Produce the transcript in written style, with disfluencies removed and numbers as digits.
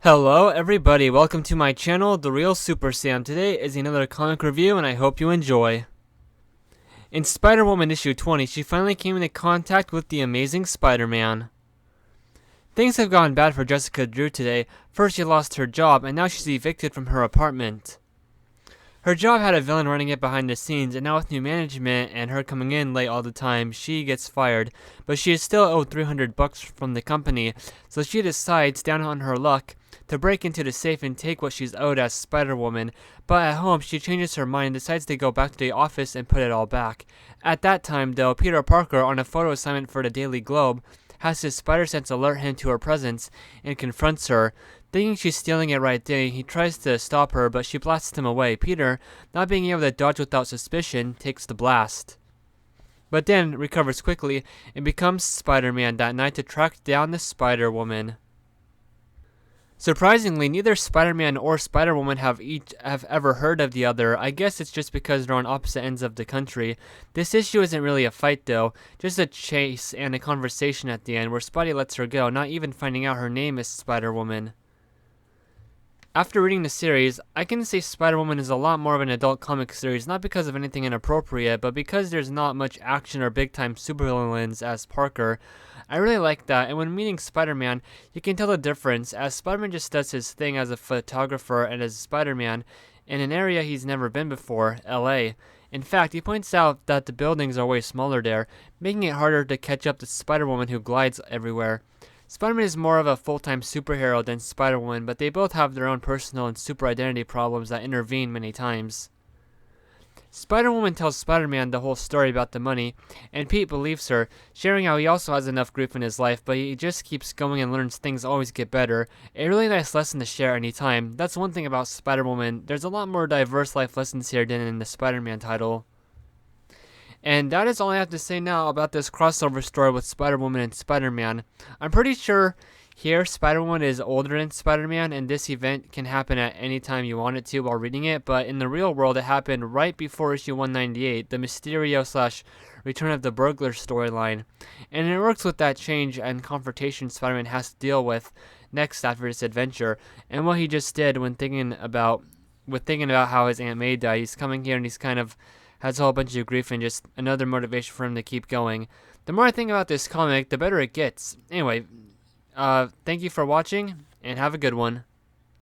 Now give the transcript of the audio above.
Hello everybody, welcome to my channel, The Real Super Sam. Today is another comic review and I hope you enjoy. In Spider-Woman issue 20, she finally came into contact with the Amazing Spider-Man. Things have gone bad for Jessica Drew today. First she lost her job and now she's evicted from her apartment. Her job had a villain running it behind the scenes, and now with new management and her coming in late all the time, she gets fired. But she is still owed $300 from the company, so she decides, down on her luck, to break into the safe and take what she's owed as Spider-Woman. But at home, she changes her mind and decides to go back to the office and put it all back. At that time, though, Peter Parker, on a photo assignment for the Daily Globe, has his spider sense alert him to her presence and confronts her. Thinking she's stealing it right there, he tries to stop her, but she blasts him away. Peter, not being able to dodge without suspicion, takes the blast, but then recovers quickly and becomes Spider-Man that night to track down the Spider-Woman. Surprisingly, neither Spider-Man or Spider-Woman have ever heard of the other. I guess it's just because they're on opposite ends of the country. This issue isn't really a fight though, just a chase and a conversation at the end where Spidey lets her go, not even finding out her name is Spider-Woman. After reading the series, I can say Spider-Woman is a lot more of an adult comic series, not because of anything inappropriate, but because there's not much action or big-time supervillains as Parker. I really like that, and when meeting Spider-Man, you can tell the difference, as Spider-Man just does his thing as a photographer and as Spider-Man in an area he's never been before, LA. In fact, he points out that the buildings are way smaller there, making it harder to catch up to Spider-Woman who glides everywhere. Spider-Man is more of a full-time superhero than Spider-Woman, but they both have their own personal and super identity problems that intervene many times. Spider-Woman tells Spider-Man the whole story about the money, and Pete believes her, sharing how he also has enough grief in his life, but he just keeps going and learns things always get better. A really nice lesson to share anytime. That's one thing about Spider-Woman, there's a lot more diverse life lessons here than in the Spider-Man title. And that is all I have to say now about this crossover story with Spider-Woman and Spider-Man. I'm pretty sure here Spider-Woman is older than Spider-Man, and this event can happen at any time you want it to while reading it, but in the real world it happened right before issue 198, the Mysterio / Return of the Burglar storyline. And it works with that change and confrontation Spider-Man has to deal with next after this adventure, and what he just did when thinking about how his Aunt May died. He's coming here and he's kind of has a whole bunch of grief and just another motivation for him to keep going. The more I think about this comic, the better it gets. Anyway, thank you for watching, and have a good one.